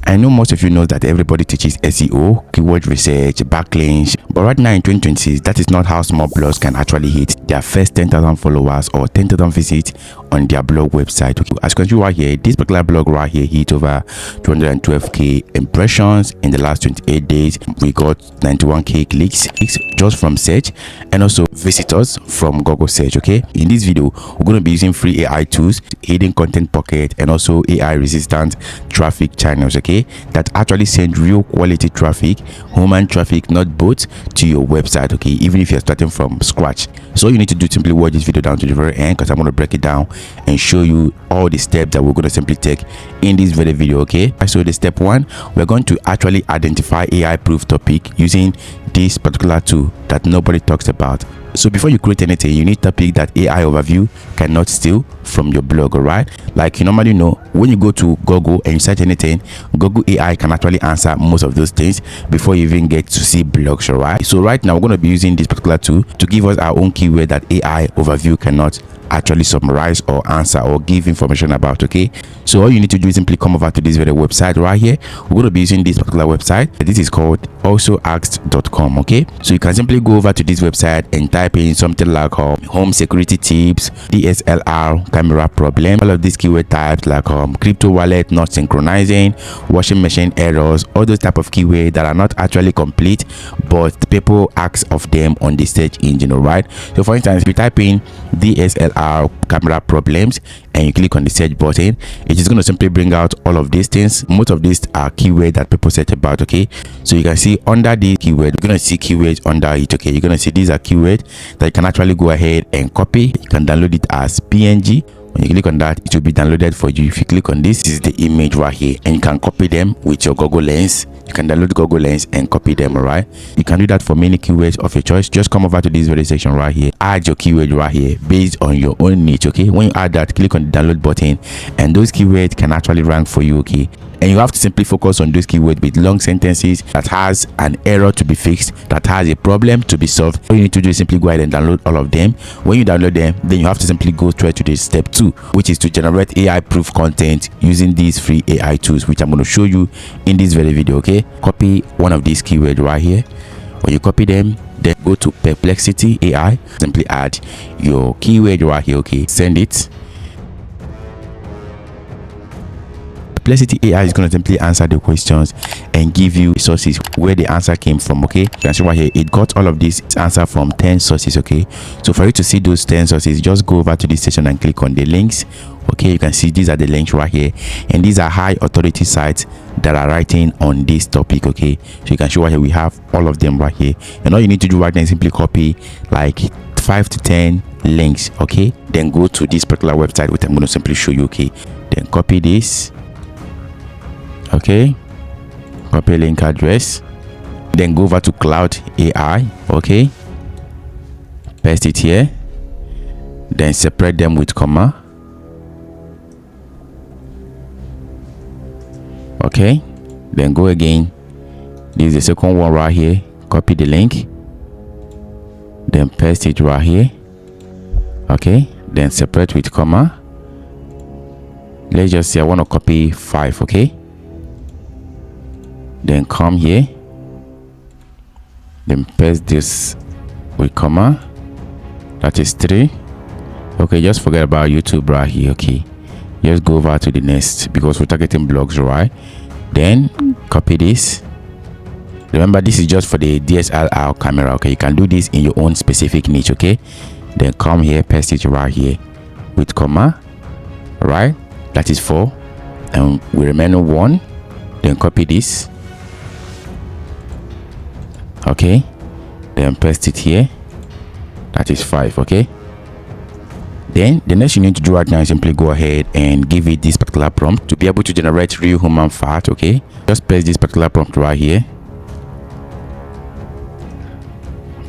I know most of you know that everybody teaches SEO, keyword research, backlinks, but right now in 2026, that is not how small blogs can actually hit their first 10,000 followers or 10,000 visits on their blog website. Okay. As you can see right here, this particular blog right here hit over 212k impressions in the last 28 days. We got 91k clicks just from search and also visitors from Google search. Okay, in this video we're going to be using free AI tools, hidden content pocket, and also AI resistant traffic channels, okay, that actually send real quality traffic, human traffic, not bots, to your website, okay, even if you're starting from scratch. So all you need to do, simply watch this video down to the very end, because I'm going to break it down and show you all the steps that we're going to simply take in this very video. Okay, so the step one, we're going to actually identify AI proof topic using this particular tool that nobody talks about. So before you create anything, you need topic that AI overview cannot steal from your blog. All right, like you normally know, when you go to Google and you search anything, Google AI can actually answer most of those things before you even get to see blogs. All right, so right now we're going to be using this particular tool to give us our own keyword that AI overview cannot actually summarize or answer or give information about. Okay, so all you need to do is simply come over to this very website right here. We're going to be using this particular website. This is called alsoasked.com. okay, so you can simply go over to this website and type in something like home security tips, DSLR camera problem, all of these keyword types like crypto wallet not synchronizing, washing machine errors, all those type of keywords that are not actually complete but people ask of them on the search engine. All right, so for instance, if you type in DSLR camera problems and you click on the search button, it is going to simply bring out all of these things. Most of these are keywords that people search about. Okay, so you can see under the keyword, you're going to see keywords under it. Okay, you're going to see these are keywords that you can actually go ahead and copy. You can download it as PNG. When you click on that, it will be downloaded for you. If you click on this is the image right here, and you can copy them with your Google Lens. You can download Google Lens and copy them. All right, you can do that for many keywords of your choice. Just come over to this very section right here, add your keyword right here based on your own niche. Okay, when you add that, click on the download button and those keywords can actually rank for you. Okay, and you have to simply focus on those keywords with long sentences that has an error to be fixed, that has a problem to be solved. All you need to do is simply go ahead and download all of them. When you download them, then you have to simply go straight to the step 2, which is to generate AI proof content using these free AI tools, which I'm going to show you in this very video. Okay, copy one of these keywords right here. When you copy them, then go to Perplexity AI, simply add your keyword right here. Okay, send it. Perplexity AI is going to simply answer the questions and give you sources where the answer came from. Okay, you can see right here, it got all of this answer from 10 sources. Okay, so for you to see those 10 sources, just go over to this section and click on the links. Okay, you can see these are the links right here, and these are high authority sites that are writing on this topic. Okay, so you can see right here we have all of them right here, and all you need to do right now is simply copy like 5 to 10 links. Okay, then go to this particular website, which I'm going to simply show you. Okay, then copy this. Okay, copy link address, then go over to Cloud AI. Okay, paste it here, then separate them with comma. Okay, then go again. This is the second one right here. Copy the link, then paste it right here. Okay, then separate with comma. Let's just say I want to copy 5. Okay, then come here, then paste this with comma, that is 3. Okay, just forget about YouTube right here. Okay, just go over to the next because we're targeting blogs, right? Then copy this. Remember, this is just for the DSLR camera. Okay, you can do this in your own specific niche. Okay, then come here, paste it right here with comma. Right, that is 4, and we remain 1. Then copy this. Okay, then paste it here, that is 5. Okay, then the next you need to do right now is simply go ahead and give it this particular prompt to be able to generate real human fat. Okay, just paste this particular prompt right here,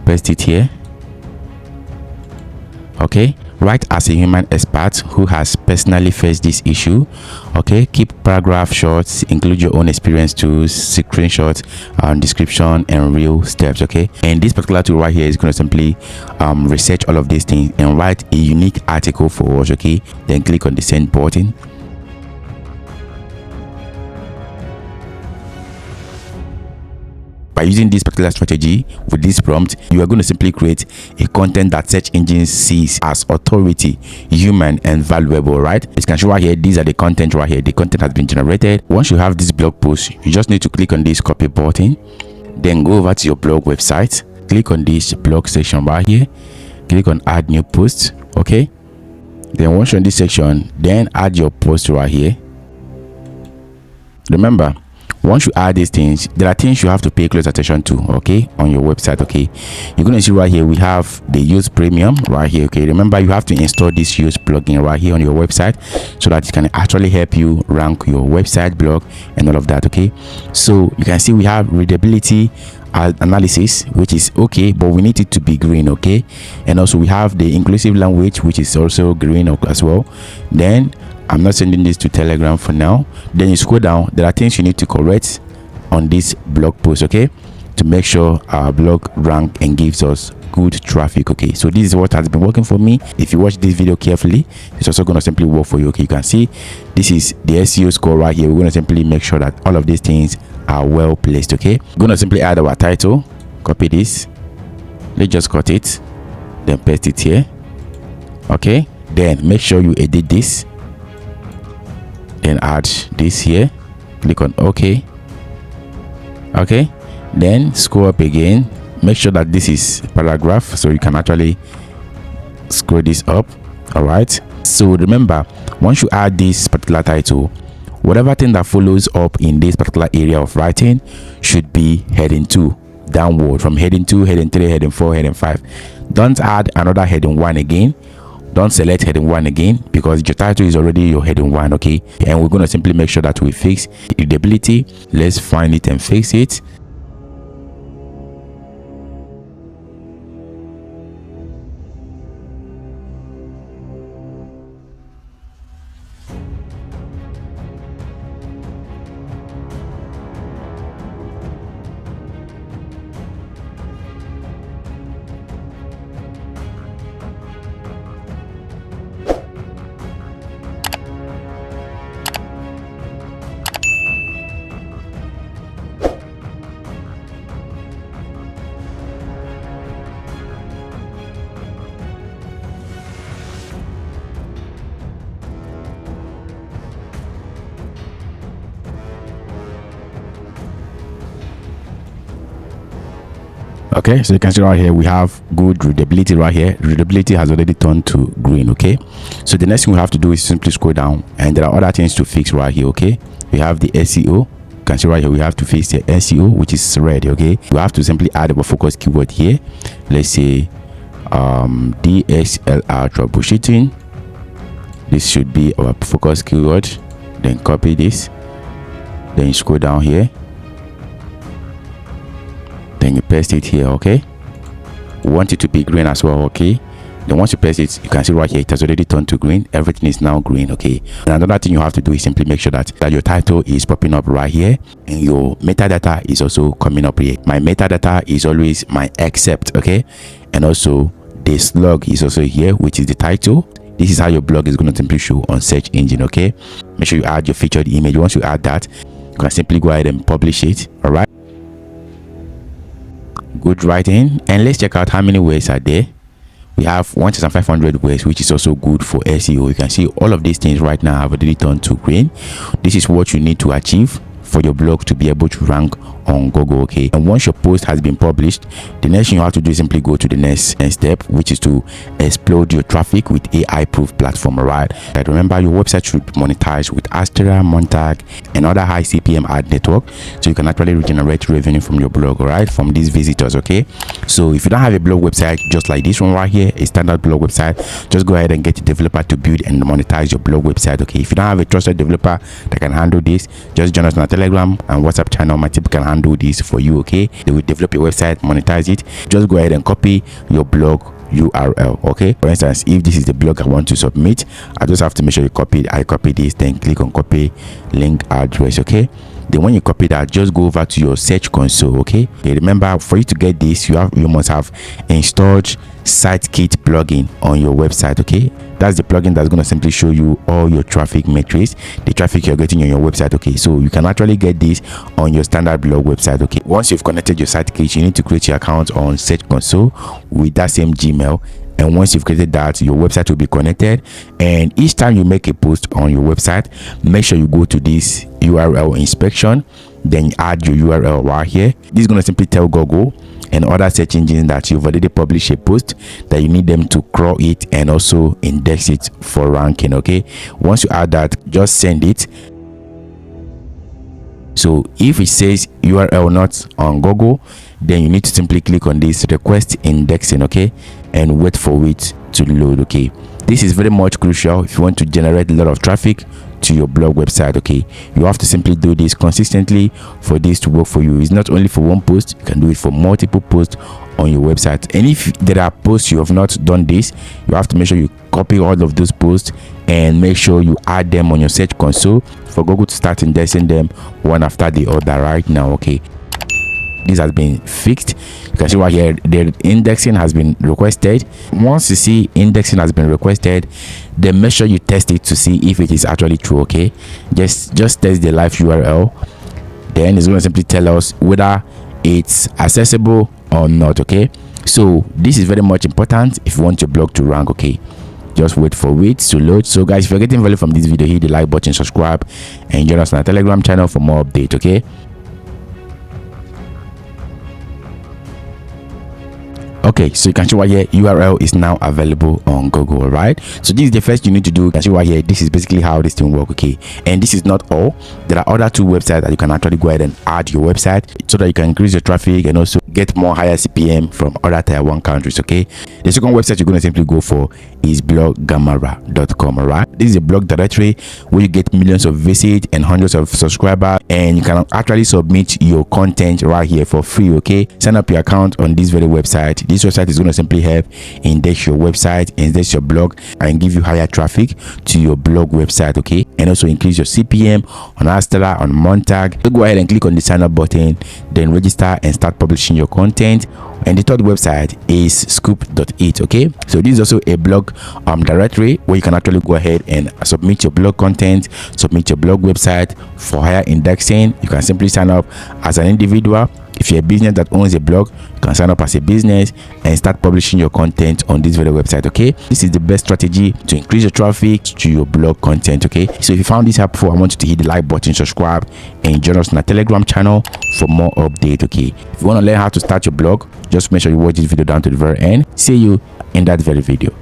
paste it here. Okay, write as a human expert who has personally faced this issue. Okay, keep paragraph short, include your own experience tools, screenshots, description, and real steps. Okay, and this particular tool right here is going to simply research all of these things and write a unique article for us. Okay, then click on the send button. using this particular strategy with this prompt, you are going to simply create a content that search engines sees as authority, human, and valuable, right? You can show right here, these are the content right here. The content has been generated. Once you have this blog post, you just need to click on this copy button, then go over to your blog website, click on this blog section right here, click on add new post. Okay, then once you're in this section, then add your post right here. Remember, once you add these things, there are things you have to pay close attention to, okay, on your website. Okay, you're going to see right here we have the use premium right here. Okay, remember you have to install this use plugin right here on your website so that it can actually help you rank your website, blog, and all of that. Okay, so you can see we have readability analysis, which is okay, but we need it to be green. Okay, and also we have the inclusive language, which is also green as well. Then I'm not sending this to Telegram for now. Then you scroll down, there are things you need to correct on this blog post, okay, to make sure our blog rank and gives us good traffic. Okay, so this is what has been working for me. If you watch this video carefully, it's also going to simply work for you. Okay, you can see this is the SEO score right here. We're going to simply make sure that all of these things are well placed. Okay, we're going to simply add our title, copy this, let's just cut it, then paste it here. Okay, then make sure you edit this, then add this here, click on OK. Okay, then scroll up again, make sure that this is paragraph so you can actually scroll this up. All right, so remember, once you add this particular title, whatever thing that follows up in this particular area of writing should be heading 2 downward, from heading 2, heading 3, heading 4, heading 5. Don't add another heading 1 again. Don't select heading 1 again, because your title is already your heading 1. Okay, and we're going to simply make sure that we fix readability. Let's find it and fix it. Okay, so you can see right here we have good readability right here. Readability has already turned to green. Okay, so the next thing we have to do is simply scroll down, and there are other things to fix right here. Okay, we have the SEO. You can see right here we have to fix the SEO, which is red. Okay, we have to simply add a focus keyword here. Let's say DSLR troubleshooting. This should be our focus keyword. Then copy this, then you scroll down here, then you paste it here. Okay, we want it to be green as well. Okay, then once you paste it, you can see right here it has already turned to green. Everything is now green. Okay, and another thing you have to do is simply make sure that your title is popping up right here, and your metadata is also coming up here. My metadata is always my except. Okay, and also the slug is also here, which is the title. This is how your blog is going to simply show on search engine. Okay, make sure you add your featured image. Once you add that, you can simply go ahead and publish it. All right, good writing. And let's check out how many words are there. We have 1500 words, which is also good for SEO. You can see all of these things right now have already turned to green. This is what you need to achieve for your blog to be able to rank on Google. Okay, and once your post has been published, the next thing you have to do is simply go to the next step, which is to explode your traffic with AI proof platform. All right, and remember, your website should be monetized with Adsterra, Monetag, and other high CPM ad network, so you can actually regenerate revenue from your blog, all right, from these visitors. Okay, so if you don't have a blog website just like this one right here, a standard blog website, just go ahead and get a developer to build and monetize your blog website. Okay, if you don't have a trusted developer that can handle this, just join us on our Telegram and WhatsApp channel. My team can handle this for you. Okay, they will develop your website, monetize it. Just go ahead and copy your blog URL. Okay, for instance, if this is the blog I want to submit, I just have to make sure I copy this, then click on copy link address. Okay, then when you copy that, just go over to your search console. Okay, remember, for you to get this, you must have installed SiteKit plugin on your website. Okay, That's the plugin that's going to simply show you all your traffic metrics, the traffic you're getting on your website. Okay, so you can actually get this on your standard blog website. Okay, once you've connected your site page, you need to create your account on Search Console with that same Gmail. And once you've created that, your website will be connected. And each time you make a post on your website, make sure you go to this URL inspection, then add your URL right here. This is going to simply tell Google and other search engines that you've already published a post, that you need them to crawl it and also index it for ranking. Okay, once you add that, just send it. So if it says URL not on Google, then you need to simply click on this request indexing, okay, and wait for it to load. Okay, this is very much crucial if you want to generate a lot of traffic to your blog website. Okay, you have to simply do this consistently for this to work for you. It's not only for one post, you can do it for multiple posts on your website. And if there are posts you have not done this, you have to make sure you copy all of those posts and make sure you add them on your Search Console for Google to start indexing them one after the other right now. Okay, this has been fixed. You can see right here the indexing has been requested. Once you see indexing has been requested, then make sure you test it to see if it is actually true. Okay, just test the live URL, then it's going to simply tell us whether it's accessible or not. Okay, so this is very much important if you want your blog to rank. Okay, just wait for it to load. So guys, if you're getting value from this video, hit the like button, subscribe, and join us on our Telegram channel for more updates. Okay, okay, so you can see right here URL is now available on Google. All right, so this is the first you need to do. You can see right here, this is basically how this thing works. Okay, and this is not all. There are other two websites that you can actually go ahead and add your website so that you can increase your traffic and also get more higher CPM from other tier 1 countries. Okay, the second website you're going to simply go for is bloggamara.com. all right, this is a blog directory where you get millions of visits and hundreds of subscribers, and you can actually submit your content right here for free. Okay, sign up your account on this very website. This website is going to simply help index your website, index your blog, and give you higher traffic to your blog website. Okay, and also increase your CPM on Adsterra, on Monetag. So go ahead and click on the sign up button, then register and start publishing your content. And the third website is scoop.it. okay, so this is also a blog directory where you can actually go ahead and submit your blog content, submit your blog website for higher indexing. You can simply sign up as an individual. If you're a business that owns a blog, you can sign up as a business and start publishing your content on this very website. Okay, this is the best strategy to increase your traffic to your blog content. Okay, so if you found this helpful, I want you to hit the like button, subscribe, and join us on our Telegram channel for more updates. Okay, if you want to learn how to start your blog, just make sure you watch this video down to the very end. See you in that very video.